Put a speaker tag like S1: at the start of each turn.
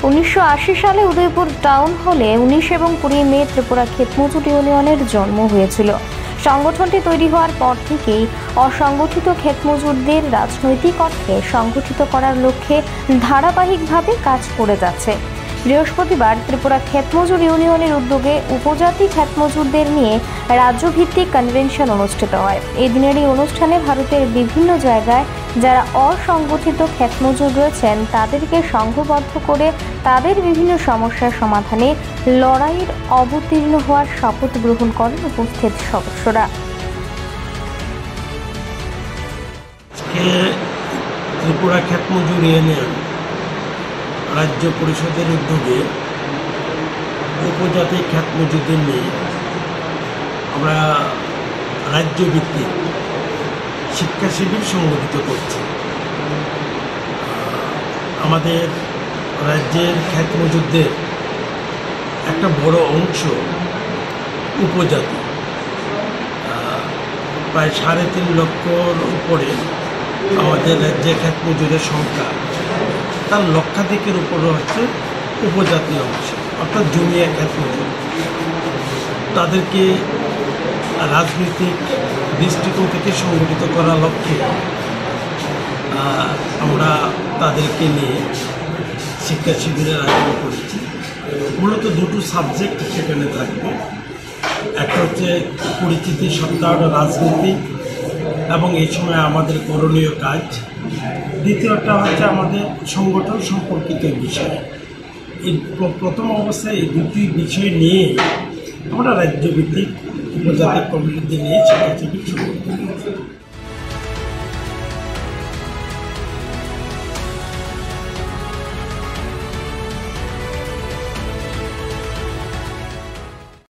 S1: 1980 সালে উদয়পুর টাউন হলে 19 এবং 20 মে ত্রিপুরা ক্ষেতমজুর ইউনিয়নের জন্ম হয়েছিল। সংগঠনটি তৈরি হওয়ার পর থেকেই অসংগঠিত ক্ষেতমজুরদের রাজনৈতিক অর্থে সংগঠিত করার লক্ষ্যে ধারাবাহিকভাবে কাজ করে যাচ্ছে। বৃহস্পতিবার ত্রিপুরা ক্ষেতমজুর ইউনিয়নের উদ্যোগে উপজাতি ক্ষেতমজুরদের নিয়ে রাজ্যভিত্তিক কনভেনশন অনুষ্ঠিত হয়। এই দিনের এই অনুষ্ঠানে ভারতের বিভিন্ন জায়গায় যারা অসংগঠিত ক্ষেতমজুর রয়েছেন তাদেরকে সংঘবদ্ধ করে তাদের বিভিন্ন সমস্যার সমাধানে লড়াইয়ের অবতীর্ণ হওয়ার শপথ গ্রহণ করেন উপস্থিত সদস্যরা।
S2: ত্রিপুরা ক্ষেতমজুর ইউনিয়ন রাজ্য পরিষদের উদ্যোগে উপজাতি ক্ষেতমজুরদের নিয়ে আমরা রাজ্যভিত্তিক শিক্ষা শিবির সংগঠিত করছি। আমাদের রাজ্যের ক্ষেতমজুরদের একটা বড় অংশ উপজাতি, প্রায় 3.5 লক্ষর উপরে আমাদের রাজ্যে ক্ষেতমজুরের সংখ্যা, তার লক্ষাধিকের উপরে হচ্ছে উপজাতি অংশ, অর্থাৎ জমিয়া ক্ষেতমজুর। তাদেরকে রাজনৈতিক দৃষ্টিকোণ থেকে সংগঠিত করার লক্ষ্যে আমরা তাদেরকে নিয়ে শিক্ষা শিবিরের আয়োজন করেছি। মূলত দুটো সাবজেক্ট সেখানে থাকবে, একটা হচ্ছে পরিচিতি সপ্তাহ রাজনীতি এবং এই সময় আমাদের করণীয় কাজ, দ্বিতীয়টা হচ্ছে আমাদের সংগঠন সম্পর্কিত বিষয়। এই প্রথম অবস্থায় এই দুটি বিষয় নিয়ে আমরা রাজ্যভিত্তিক উপজাতি কমিটিতে নিয়ে শিক্ষা শিবির শুরু করি।